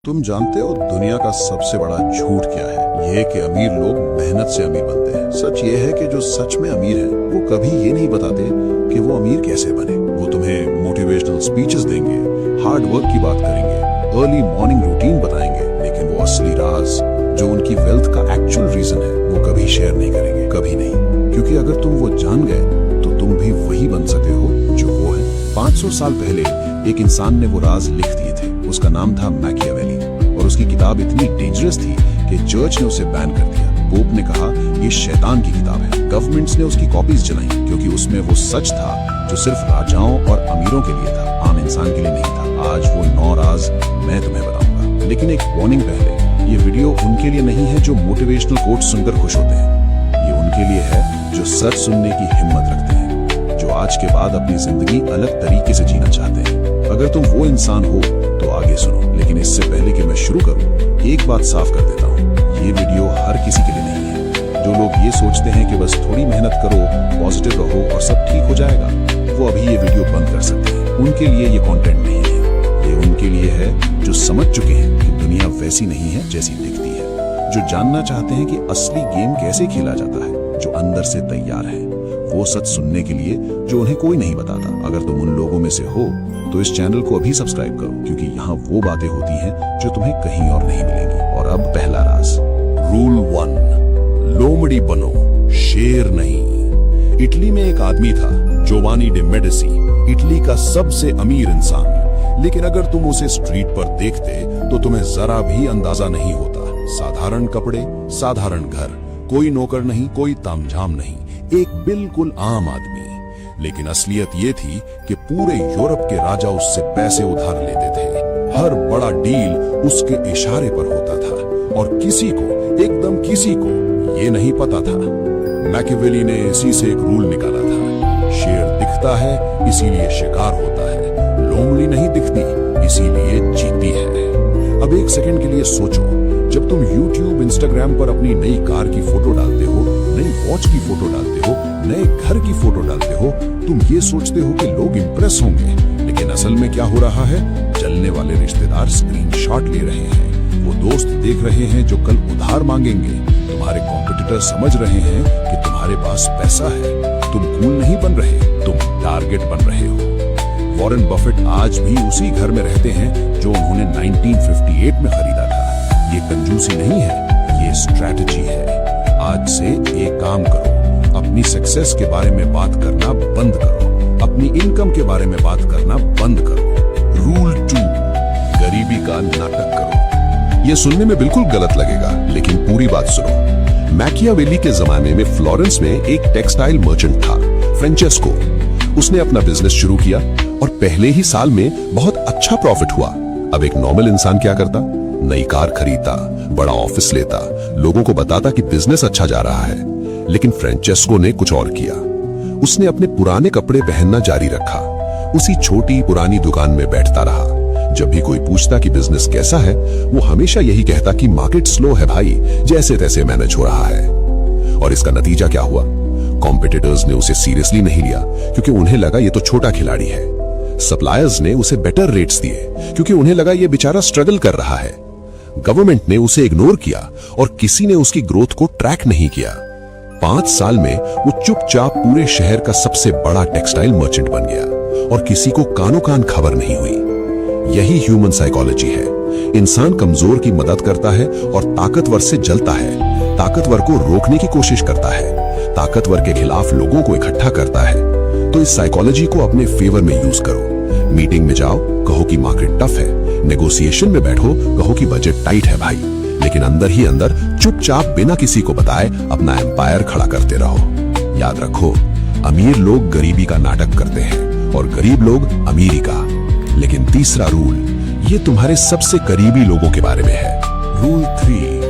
तुम जानते हो दुनिया का सबसे बड़ा झूठ क्या है? ये कि अमीर लोग मेहनत से अमीर बनते हैं। सच ये है कि जो सच में अमीर है वो कभी ये नहीं बताते कि वो अमीर कैसे बने। वो तुम्हें मोटिवेशनल स्पीचेस देंगे, हार्ड वर्क की बात करेंगे, अर्ली मॉर्निंग रूटीन बताएंगे, लेकिन वो असली राज जो उनकी वेल्थ का एक्चुअल रीजन है वो कभी शेयर नहीं करेंगे, कभी नहीं। क्योंकि अगर तुम वो जान गए तो तुम भी वही बन सकते हो जो वो है। 500 साल पहले एक इंसान ने वो राज लिख दिए थे। उसका नाम था मैकियावेली और उसकी किताब इतनी डेंजरस थी कि चर्च ने उसे बैन कर दिया। पोप ने कहा ये शैतान की किताब है। गवर्नमेंट्स ने उसकी कॉपीज जलाई क्योंकि उसमें वो सच था जो सिर्फ राजाओं और अमीरों के लिए था, आम इंसान के लिए नहीं था। आज वो 9 राज मैं तुम्हें बताऊंगा, लेकिन एक वार्निंग पहले। ये वीडियो उनके लिए नहीं है जो मोटिवेशनल कोट सुनकर खुश होते हैं। ये उनके लिए है जो सच सुनने की हिम्मत रखते हैं, जो आज के बाद अपनी जिंदगी अलग तरीके से जीना चाहते हैं। अगर तुम वो इंसान हो तो आगे सुनो, लेकिन इससे पहले कि मैं शुरू करूं, एक बात साफ कर देता हूं, ये वीडियो हर किसी के लिए नहीं है। जो लोग ये सोचते हैं कि बस थोड़ी मेहनत करो, पॉजिटिव रहो और सब ठीक हो जाएगा, वो अभी ये वीडियो बंद कर सकते हैं। उनके लिए ये कंटेंट नहीं है। ये उनके लिए है जो समझ चुके हैं कि दुनिया वैसी नहीं है जैसी दिखती है, जो जानना चाहते हैं कि असली गेम कैसे खेला जाता है, जो अंदर से तैयार है वो सच सुनने के लिए जो उन्हें कोई नहीं बताता। अगर तुम उन लोगों में से हो तो इस चैनल को अभी सब्सक्राइब करो, क्योंकि यहाँ वो बातें होती हैं जो तुम्हें कहीं और नहीं मिलेंगी। और अब पहला राज। रूल 1, लोमड़ी बनो, शेर नहीं। इटली में एक आदमी था, जोवानी डे मेडिसी, इटली का सबसे अमीर इंसान। लेकिन अगर तुम उसे स्ट्रीट पर देखते तो तुम्हें जरा भी अंदाजा नहीं होता। साधारण कपड़े, साधारण घर, कोई नौकर नहीं, कोई तामझाम नहीं, एक बिल्कुल आम आदमी। लेकिन असलियत ये थी कि पूरे यूरोप के राजा उससे पैसे उधार लेते थे। हर बड़ा डील उसके इशारे पर होता था और किसी को, एकदम किसी को ये नहीं पता था। मैकियावेली ने इसी से एक रूल निकाला था, शेर दिखता है इसीलिए शिकार होता है, लोमड़ी नहीं दिखती इसीलिए जीती है। अब एक सेकंड के लिए सोचो, जब तुम YouTube, Instagram पर अपनी नई कार की फोटो डालते हो, नई वॉच की फोटो डालते हो, नए घर की फोटो डालते हो, तुम ये सोचते हो कि लोग इंप्रेस होंगे, लेकिन असल में क्या हो रहा है? जलने वाले रिश्तेदार स्क्रीनशॉट ले रहे हैं, वो दोस्त देख रहे हैं जो कल उधार मांगेंगे, तुम्हारे कॉम्पिटिटर समझ रहे हैं कि तुम्हारे पास पैसा है। तुम कूल नहीं बन रहे, तुम टारगेट बन रहे हो। वॉरेन बफेट आज भी उसी घर में रहते हैं जो उन्होंने 1958 में खरीदा था। ये कंजूसी नहीं है, ये स्ट्रैटेजी है। आज से एक काम करो, अपनी सक्सेस के बारे में बात करना बंद करो, अपनी इनकम के बारे में बात करना बंद करो। रूल 2, गरीबी का नाटक करो। ये सुनने में बिल्कुल गलत लगेगा, लेकिन पूरी बात सुनो। मैकियावेली के जमाने में फ्लोरेंस में एक टेक्सटाइल मर्चेंट था, फ्रेंचेस्को। उसने अपना बिजनेस शुरू किया और पहले ही साल में बहुत अच्छा प्रॉफिट हुआ। अब एक नॉर्मल इंसान क्या करता? नई कार खरीदता, बड़ा ऑफिस लेता, लोगों को बताता कि बिजनेस अच्छा जा रहा है। लेकिन फ्रेंचेस्को ने कुछ और किया। उसने अपने पुराने कपड़े पहनना जारी रखा, उसी छोटी पुरानी दुकान में बैठता रहा। जब भी कोई पूछता कि बिजनेस कैसा है, वो हमेशा यही कहता कि मार्केट स्लो है भाई, जैसे तैसे मैनेज हो रहा है। और इसका नतीजा क्या हुआ? कॉम्पिटिटर्स ने उसे सीरियसली नहीं लिया क्योंकि उन्हें लगा ये तो छोटा खिलाड़ी है। सप्लायर्स ने उसे बेटर रेट्स दिए क्योंकि उन्हें लगा ये बेचारा स्ट्रगल कर रहा है। गवर्नमेंट ने उसे इग्नोर किया और किसी ने उसकी ग्रोथ को ट्रैक नहीं किया। 5 साल में वो चुपचाप पूरे शहर का सबसे बड़ा टेक्सटाइल मर्चेंट बन गया और किसी को कानो कान खबर नहीं हुई। यही ह्यूमन साइकोलॉजी है। इंसान कमजोर की मदद करता है और ताकतवर से जलता है, ताकतवर को रोकने की कोशिश करता है, ताकतवर के खिलाफ लोगों को इकट्ठा करता है। तो इस साइकोलॉजी को अपने फेवर में यूज करो। मीटिंग में जाओ, कहो कि मार्केट टफ है, नेगोशिएशन में बैठो, कहो कि बजट टाइट है भाई, लेकिन अंदर ही अंदर चुपचाप बिना किसी को बताए अपना एम्पायर खड़ा करते रहो। याद रखो, अमीर लोग गरीबी का नाटक करते हैं और गरीब लोग अमीरी का। लेकिन तीसरा रूल, ये तुम्हारे सबसे करीबी लोगों के बारे में है। रूल 3,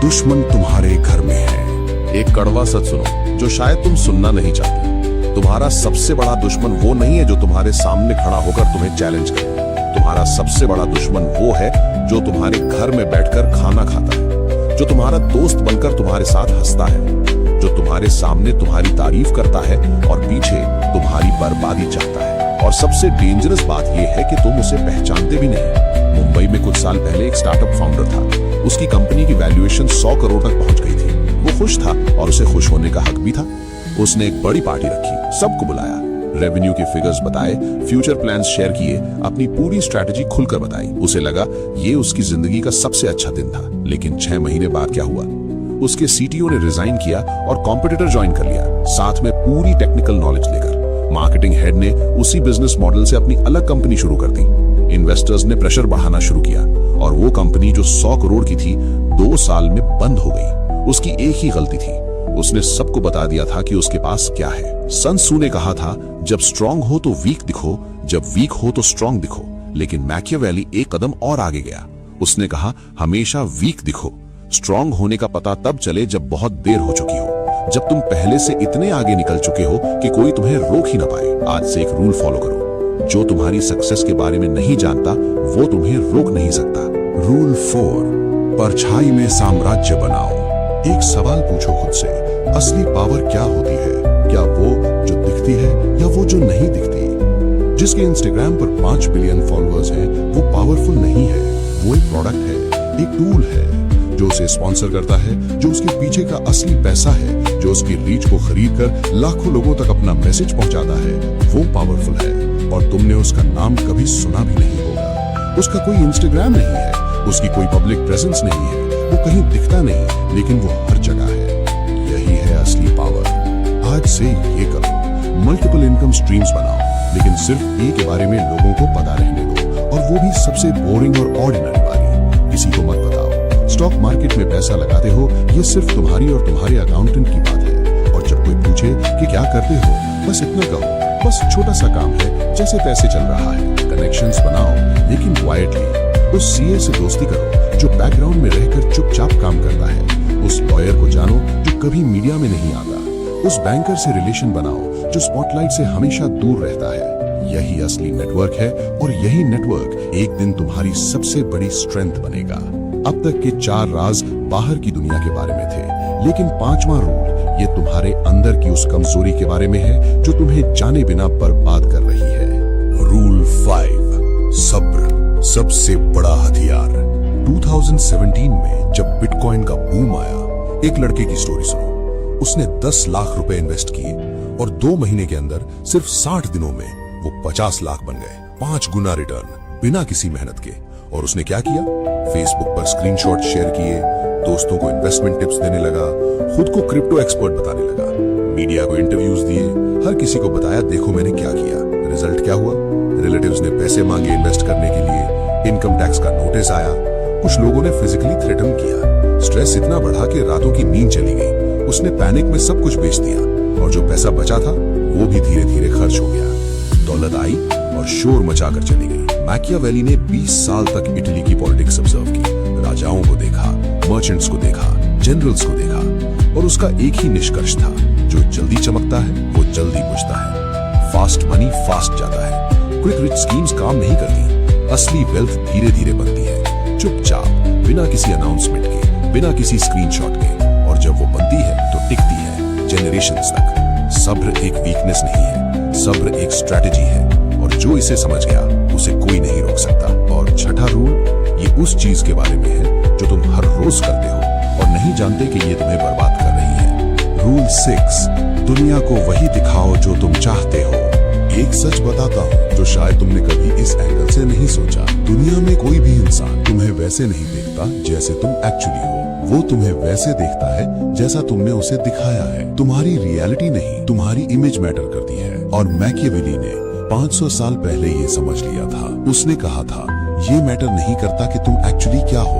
दुश्मन तुम्हारे घर में है। एक कड़वा सच सुनो जो शायद तुम सुनना नहीं चाहते। तुम्हारा सबसे बड़ा दुश्मन वो नहीं है जो तुम्हारे सामने खड़ा होकर तुम्हें चैलेंज करे। तुम्हारा सबसे बड़ा दुश्मन वो है जो तुम्हारे घर में बैठकर खाना खाता है, जो तुम्हारा दोस्त बनकर तुम्हारे साथ हंसता है, जो तुम्हारे सामने तुम्हारी तारीफ करता है और पीछे तुम्हारी बर्बादी चाहता है। और सबसे डेंजरस बात यह है कि तुम उसे पहचानते भी नहीं। मुंबई में कुछ साल पहले एक स्टार्टअप फाउंडर था। उसकी कंपनी की वैल्यूएशन 100 करोड़ तक पहुंच गई थी। वो खुश था और उसे खुश होने का हक भी था। उसने एक बड़ी पार्टी रखी, सबको बुलाया, रेवेन्यू के फिगर्स बताए, फ्यूचर प्लान्स शेयर किए, अपनी पूरी स्ट्रैटेजी खुलकर बताई। उसे लगा ये उसकी जिंदगी का सबसे अच्छा दिन था। लेकिन 6 महीने बाद क्या हुआ? उसके सीटीओ ने रिजाइन किया और कॉम्पिटिटर ज्वाइन कर लिया, साथ में पूरी टेक्निकल नॉलेज लेकर। मार्केटिंग हेड ने उसी बिजनेस मॉडल से अपनी अलग कंपनी शुरू कर दी। इन्वेस्टर्स ने प्रेशर बढ़ाना शुरू किया और वो कंपनी जो 100 करोड़ की थी 2 साल में बंद हो गई। उसकी एक ही गलती थी, उसने सबको बता दिया था कि उसके पास क्या है। सन त्सू ने कहा था, जब स्ट्रांग हो तो वीक दिखो, जब वीक हो तो स्ट्रांग दिखो। लेकिन मैकियावेली एक कदम और आगे गया। उसने कहा, हमेशा वीक दिखो, स्ट्रांग होने का पता तब चले जब बहुत देर हो चुकी हो, जब तुम पहले से इतने आगे निकल चुके हो कि कोई तुम्हें रोक ही ना पाए। आज से एक रूल फॉलो करो, जो तुम्हारी सक्सेस के बारे में नहीं जानता वो तुम्हें रोक नहीं सकता। रूल 4, परछाई में साम्राज्य बनाओ। एक सवाल पूछो खुद से, असली पावर क्या होती है? क्या वो जो दिखती है या वो जो नहीं दिखती? जिसके इंस्टाग्राम पर 5 बिलियन फॉलोअर्स हैं, वो पावरफुल नहीं है। वो एक प्रोडक्ट है, एक टूल है जो उसे स्पॉन्सर करता है, जो उसके पीछे का असली पैसा है, जो उसकी रीच को खरीद कर लाखों लोगों तक अपना मैसेज पहुंचाता है, वो पावरफुल है। और तुमने उसका नाम कभी सुना भी नहीं होगा। उसका कोई इंस्टाग्राम नहीं है, उसकी कोई पब्लिक प्रेजेंस नहीं है, वो कहीं दिखता नहीं, लेकिन वो हर जगह है। यही है असली पावर। आज से ये करो, मल्टीपल इनकम स्ट्रीम्स बनाओ, लेकिन सिर्फ एक के बारे में लोगों को पता रहने दो, और वो भी सबसे बोरिंग और ऑर्डिनरी वाली। किसी को मत बताओ। स्टॉक मार्केट में पैसा लगाते हो, ये सिर्फ तुम्हारी और तुम्हारे अकाउंटेंट की बात है। और जब कोई पूछे कि क्या करते हो, बस इतना कहो, बस छोटा सा काम है, जैसे तैसे चल रहा है। कनेक्शंस बनाओ, लेकिन क्वाइटली। उस सीए से दोस्ती करो जो बैकग्राउंड में रहकर चुपचाप काम करता है। उस लॉयर को जानो जो कभी मीडिया में नहीं आता। उस बैंकर से रिलेशन बनाओ जो स्पॉटलाइट से हमेशा दूर रहता है। यही असली नेटवर्क है, और यही नेटवर्क एक दिन तुम्हारी सबसे बड़ी स्ट्रेंथ बनेगा। अब तक के 4 राज बाहर की दुनिया के बारे में थे, लेकिन 5वां रूल ये तुम्हारे अंदर की उस कमजोरी के बारे में है जो तुम्हें जाने बिना बर्बाद कर रही है। रूल 5, सब्र सबसे बड़ा हथियार। 2017 में जब बिटकॉइन का बूम आया, एक लड़के की स्टोरी सुनो। उसने 10 लाख रुपए इन्वेस्ट किए और 2 महीने के अंदर सिर्फ 60 दिनों में वो 50 लाख बन गए। 5 गुना रिटर्न बिना किसी मेहनत के। और उसने क्या किया? फेसबुक पर स्क्रीनशॉट शेयर किए, दोस्तों को इन्वेस्टमेंट टिप्स देने लगा, खुद को क्रिप्टो एक्सपर्ट बताने लगा, मीडिया को इंटरव्यूज दिए, हर किसी को बताया देखो मैंने क्या किया। रिजल्ट क्या हुआ? रिलेटिव्स ने पैसे मांगे इन्वेस्ट करने के लिए, इनकम टैक्स का नोटिस आया, कुछ लोगों ने फिजिकली थ्रेटन किया, स्ट्रेस इतना बढ़ा कि रातों की नींद चली गई। उसने पैनिक में सब कुछ बेच दिया, और जो पैसा बचा था वो भी धीरे धीरे खर्च हो गया। दौलत आई और शोर मचाकर चली गई। मैकियावेली ने 20 साल तक इटली की पॉलिटिक्स ऑब्जर्व की, राजाओं को देखा, मर्चेंट्स को देखा, जनरल्स को देखा, और उसका एक ही निष्कर्ष था, जो जल्दी चमकता है वो जल्दी बुझता है। फास्ट मनी फास्ट जाता है। क्विक रिच स्कीम्स काम नहीं करती। असली वेल्थ धीरे धीरे बनती है, चुपचाप, बिना किसी अनाउंसमेंट के, बिना किसी स्क्रीनशॉट के। और जब वो बनती है तो टिकती है जेनरेशंस तक। सब्र एक वीकनेस नहीं है, सब्र एक स्ट्रैटेजी है, और जो इसे समझ गया उसे कोई नहीं रोक सकता। और छठा रूल ये उस चीज के बारे में है जो तुम हर रोज करते हो और नहीं जानते कि ये तुम्हें बर्बाद कर रही है। रूल 6, दुनिया को वही दिखाओ जो तुम चाहते हो। एक सच बताता हूँ जो शायद तुमने कभी इस एंगल से नहीं सोचा। दुनिया में कोई भी इंसान तुम्हें वैसे नहीं देखता जैसे तुम एक्चुअली हो। वो तुम्हें वैसे देखता है जैसा तुमने उसे दिखाया है। तुम्हारी रियलिटी नहीं, तुम्हारी इमेज मैटर करती है। और मैकियावेली ने 500 साल पहले ये समझ लिया था। उसने कहा था, ये मैटर नहीं करता कि तुम एक्चुअली क्या हो,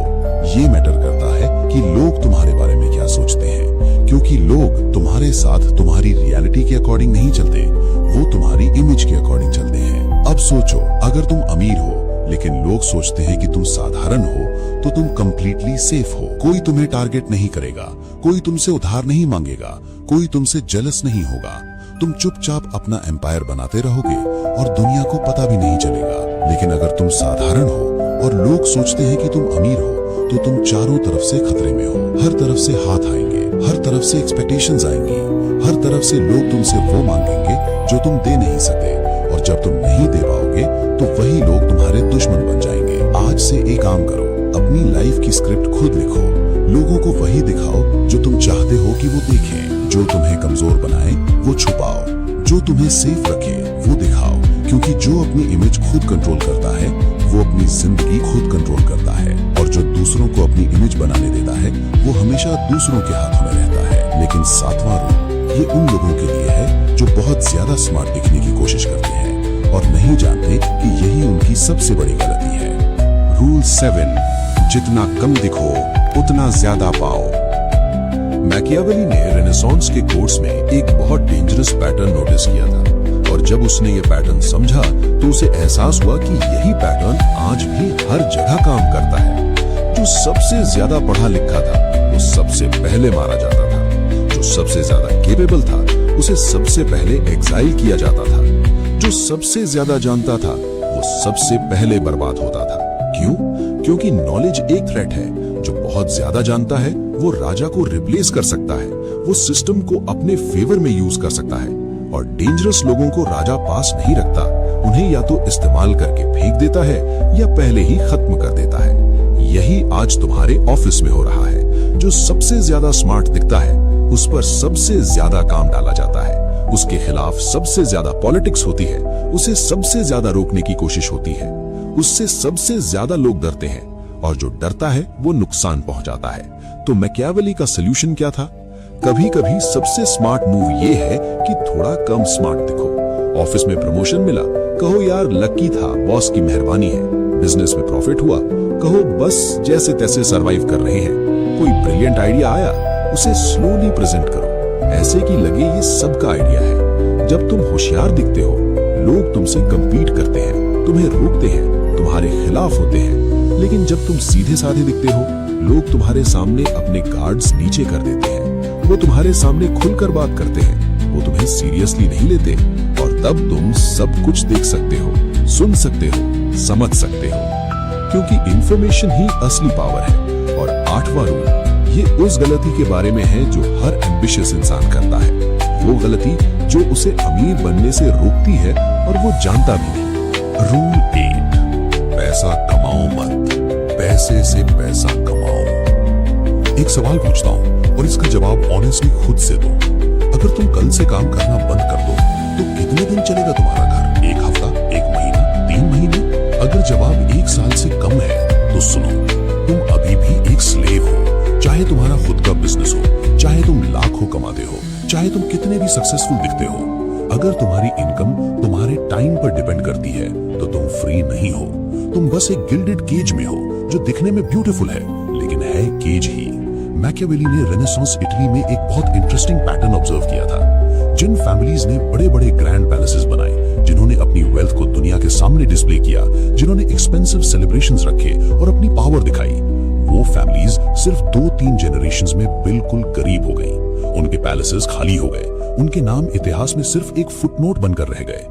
ये मैटर करता है कि लोग तुम्हारे बारे में क्या सोचते हैं। क्योंकि लोग तुम्हारे साथ तुम्हारी रियलिटी के अकॉर्डिंग नहीं चलते, वो तुम्हारी इमेज के अकॉर्डिंग चलते हैं। अब सोचो, अगर तुम अमीर हो लेकिन लोग सोचते हैं कि तुम साधारण हो, तो तुम कंप्लीटली सेफ हो। कोई तुम्हें टारगेट नहीं करेगा, कोई तुमसे उधार नहीं मांगेगा, कोई तुमसे जेलस नहीं होगा। तुम चुपचाप अपना एम्पायर बनाते रहोगे और दुनिया को पता भी नहीं चलेगा। लेकिन अगर तुम साधारण हो और लोग सोचते हैं कि तुम अमीर हो, तो तुम चारों तरफ से खतरे में हो। हर तरफ से हाथ आएंगे, हर तरफ से एक्सपेक्टेशंस आएंगी, हर तरफ से लोग तुमसे वो मांगेंगे जो तुम दे नहीं सकते। और जब तुम नहीं दे पाओगे तो वही लोग तुम्हारे दुश्मन बन जाएंगे। आज से एक काम करो, अपनी लाइफ की स्क्रिप्ट खुद लिखो। लोगों को वही दिखाओ जो तुम चाहते हो कि वो देखें। जो तुम्हें कमजोर बनाए वो छुपाओ, जो तुम्हें सेफ रखे वो दिखाओ। क्योंकि जो अपनी इमेज खुद कंट्रोल करता है वो अपनी जिंदगी खुद कंट्रोल करता है, और जो दूसरों को अपनी इमेज बनाने देता है वो हमेशा दूसरों के हाथों में रहता है। लेकिन 7वां रूल ये उन लोगों के लिए है जो बहुत ज्यादा स्मार्ट दिखने की कोशिश करते हैं और नहीं जानते कि यही उनकी सबसे बड़ी गलती है। रूल 7, जितना कम दिखो उतना ज्यादा पाओ। मैकियावेली ने रेनेसांस के कोर्स में एक बहुत डेंजरस पैटर्न नोटिस किया था, और जब उसने ये पैटर्न समझा तो उसे एहसास हुआ कि यही पैटर्न आज भी हर जगह काम करता है। जो सबसे ज्यादा पढ़ा लिखा था वो सबसे पहले मारा जाता था, जो सबसे ज्यादा केपेबल था उसे सबसे पहले एग्जाइल किया जाता था, जो सबसे ज्यादा जानता था वो सबसे पहले बर्बाद होता था। क्यों? क्योंकि नॉलेज एक थ्रेट है। जो बहुत ज्यादा जानता है वो राजा को रिप्लेस कर सकता है, वो सिस्टम को अपने फेवर में यूज कर सकता है, और डेंजरस लोगों को राजा पास नहीं रखता। उन्हें या तो इस्तेमाल करके फेंक देता है या पहले ही खत्म कर देता है। यही आज तुम्हारे ऑफिस में हो रहा है। जो सबसे ज्यादा स्मार्ट दिखता है उस पर सबसे ज्यादा काम डाला जाता है, उसके खिलाफ सबसे ज्यादा पॉलिटिक्स होती है, उसे सबसे ज्यादा रोकने की कोशिश होती है, उससे सबसे ज्यादा लोग डरते हैं, और जो डरता है वो नुकसान पहुंचाता है। तो मैकियावेली का सलूशन क्या था? कभी कभी सबसे स्मार्ट मूव ये है कि थोड़ा कम स्मार्ट दिखो। ऑफिस में प्रमोशन मिला, कहो यार लकी था, बॉस की मेहरबानी है। बिजनेस में प्रॉफिट हुआ, कहो बस जैसे तैसे सरवाइव कर रहे हैं। कोई ब्रिलियंट आइडिया आया, उसे स्लोली प्रेजेंट करो, ऐसे कि लगे ये सबका आइडिया है। जब तुम होशियार दिखते हो लोग तुमसे कंपीट करते हैं, तुम्हें रोकते हैं, तुम्हारे खिलाफ होते हैं। लेकिन जब तुम सीधे साधे दिखते हो लोग तुम्हारे सामने अपने गार्ड्स नीचे कर देते हैं, वो तुम्हारे सामने खुलकर बात करते हैं, वो तुम्हें सीरियसली नहीं लेते, और तब तुम सब कुछ देख सकते हो, सुन सकते हो, समझ सकते हो, क्योंकि इंफॉर्मेशन ही असली पावर है। और 8वां रूल ये उस गलती के बारे में है जो हर एम्बिशियस इंसान करता है, वो गलती जो उसे अमीर बनने से रोकती है और वो जानता भी नहीं। रूल 8, पैसा कमाओ मत, पैसे से पैसा कमाओ। एक सवाल पूछता हूं और इसका जवाब ऑनेस्टली खुद से दो। अगर तुम कल से काम करना बंद कर दो तो कितने दिन चलेगा तुम्हारा घर? 1 हफ्ता, 1 महीना, 3 महीने? अगर जवाब 1 साल से कम है तो सुनो, तुम अभी भी एक स्लेव हो। चाहे तुम्हारा खुद का बिजनेस हो, चाहे तुम लाखों कमाते हो, चाहे तुम कितने भी सक्सेसफुल दिखते हो, अगर तुम्हारी इनकम तुम्हारे टाइम पर डिपेंड करती है तो तुम फ्री नहीं हो। तुम बस एक गिल्डेड केज में हो जो दिखने में ब्यूटीफुल है लेकिन है केज ही। मैकियावेली ने रेनेसांस इटली में एक बहुत इंटरेस्टिंग पैटर्न ऑब्जर्व किया था। जिन फैमिलीज ने बड़े बड़े ग्रैंड पैलेसेस बनाए, जिन्होंने अपनी वेल्थ को दुनिया के सामने डिस्प्ले किया, जिन्होंने एक्सपेंसिव सेलिब्रेशंस रखे और अपनी पावर दिखाई, वो फैमिलीज सिर्फ 2-3 जनरेशंस में बिल्कुल गरीब हो गई। उनके पैलेसेस खाली हो गए, उनके नाम इतिहास में सिर्फ एक फुटनोट बनकर रह गए।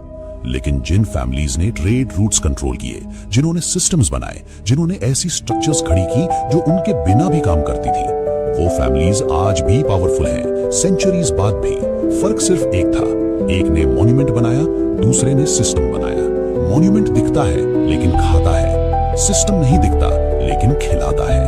लेकिन जिन फैमिलीज ने ट्रेड रूट्स कंट्रोल किए, जिन्होंने सिस्टम्स बनाए, जिन्होंने ऐसी स्ट्रक्चर्स खड़ी की जो उनके बिना भी काम करती थी, वो फैमिलीज आज भी पावरफुल हैं, सेंचुरीज बाद भी। फर्क सिर्फ एक था, एक ने मॉन्यूमेंट बनाया, दूसरे ने सिस्टम बनाया। मॉन्यूमेंट दिखता है लेकिन खाता है, सिस्टम नहीं दिखता लेकिन खिलाता है।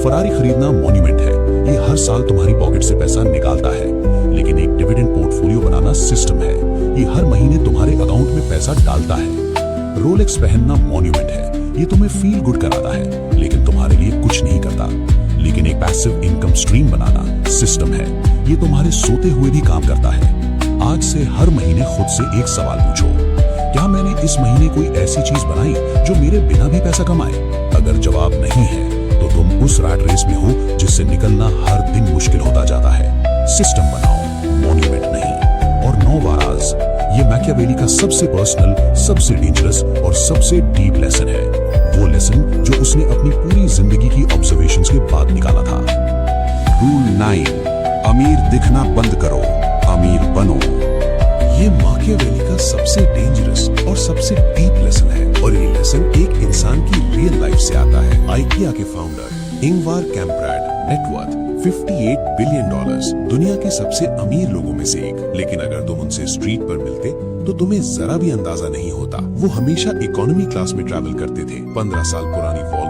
फरारी खरीदना मॉन्यूमेंट है, ये हर साल तुम्हारी पॉकेट से पैसा निकालता है, लेकिन एक डिविडेंड पोर्टफोलियो बनाना सिस्टम है, ये हर महीने तुम्हारे अकाउंट में पैसा डालता है। रोलेक्स पहनना मॉन्यूमेंट है, ये तुम्हें फील गुड कराता है लेकिन तुम्हारे लिए कुछ नहीं करता। लेकिन एक पैसिव इनकम स्ट्रीम बनाना सिस्टम है, ये तुम्हारे सोते हुए भी काम करता है। आज से हर महीने खुद से एक सवाल पूछो, क्या मैंने इस महीने कोई ऐसी चीज बनाई जो मेरे बिना भी पैसा कमाए? अगर जवाब नहीं है तो तुम उस रैट रेस में हो जिससे निकलना हर दिन मुश्किल होता जाता है। सिस्टम बनाओ, मॉन्यूमेंट नहीं। और 9 वाराज, ये मैकियावेली का सबसे पर्सनल, सबसे डेंजरस और सबसे डीप लेसन है, वो लेसन जो उसने अपनी पूरी जिंदगी की ऑब्जर्वेशंस के बाद निकाला था। रूल 9, अमीर दिखना बंद करो, अमीर बनो। ये मैकियावेली का सबसे डेंजरस और सबसे डीप लेसन है, और ये लेसन एक इंसान की रियल लाइफ से आता है। आइकिया के फाउंडर इंगवार कैम्प्राड, नेटवर्थ $58 बिलियन, दुनिया के सबसे अमीर लोगों में से एक। लेकिन अगर तुम उनसे स्ट्रीट पर मिलते तो तुम्हें जरा भी अंदाजा नहीं होता। वो हमेशा इकोनॉमी क्लास में ट्रैवल करते थे, 15 साल पुरानी वॉल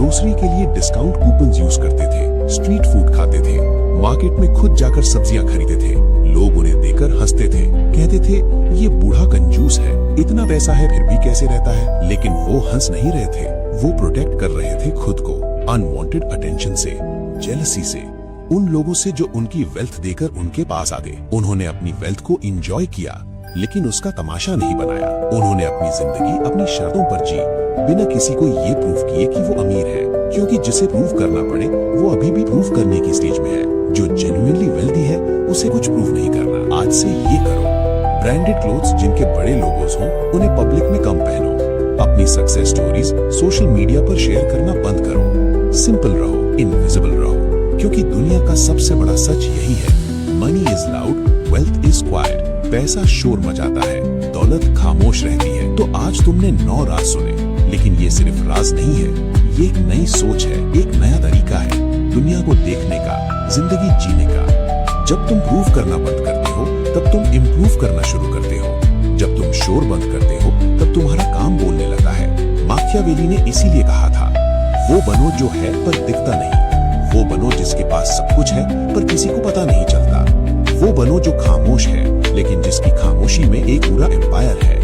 ग्रोसरी के लिए डिस्काउंट कूपन यूज करते थे, स्ट्रीट फूड खाते थे, मार्केट में खुद जाकर सब्जियां खरीदते थे। लोग उन्हें देखकर हंसते थे, कहते थे ये बूढ़ा कंजूस है, इतना पैसा है फिर भी कैसे रहता है। लेकिन वो हंस नहीं रहे थे, वो प्रोटेक्ट कर रहे थे खुद को अनवांटेड अटेंशन से, जेलसी से, उन लोगों से जो उनकी वेल्थ देकर उनके पास आते। उन्होंने अपनी वेल्थ को एंजॉय किया, लेकिन उसका तमाशा नहीं बनाया। उन्होंने अपनी जिंदगी अपनी शर्तों पर जी, बिना किसी को ये प्रूव किए कि वो अमीर है, क्योंकि जिसे प्रूव करना पड़े वो अभी भी प्रूव करने की स्टेज में है। जो जेन्युइनली वेल्दी है उसे कुछ प्रूव नहीं करना। आज से ये करो, ब्रांडेड क्लोथ्स जिनके बड़े लोगोस हों उन्हें पब्लिक में कम पहनो। अपनी सक्सेस स्टोरीज सोशल मीडिया पर शेयर करना बंद करो। सिंपल रहो, इनविजिबल रहो, क्योंकि दुनिया का सबसे बड़ा सच यही है, money is loud, wealth is quite. पैसा शोर मचाता है, दौलत खामोश रहती है। तो आज तुमने 9 राज सुने, लेकिन ये सिर्फ राज नहीं है, ये एक नई सोच है, एक नया तरीका है दुनिया को देखने का, जिंदगी जीने का। जब तुम प्रूव करना बंद करते हो तब तुम इम्प्रूव करना शुरू करते हो। जब तुम शोर बंद करते हो तब तुम्हारा काम बोलने लगता है। माकियावेली ने इसीलिए कहा था, वो बनो जो है पर दिखता नहीं, वो बनो जिसके पास सब कुछ है पर किसी को पता नहीं चलता, वो बनो जो खामोश है लेकिन जिसकी खामोशी में एक पूरा एम्पायर है।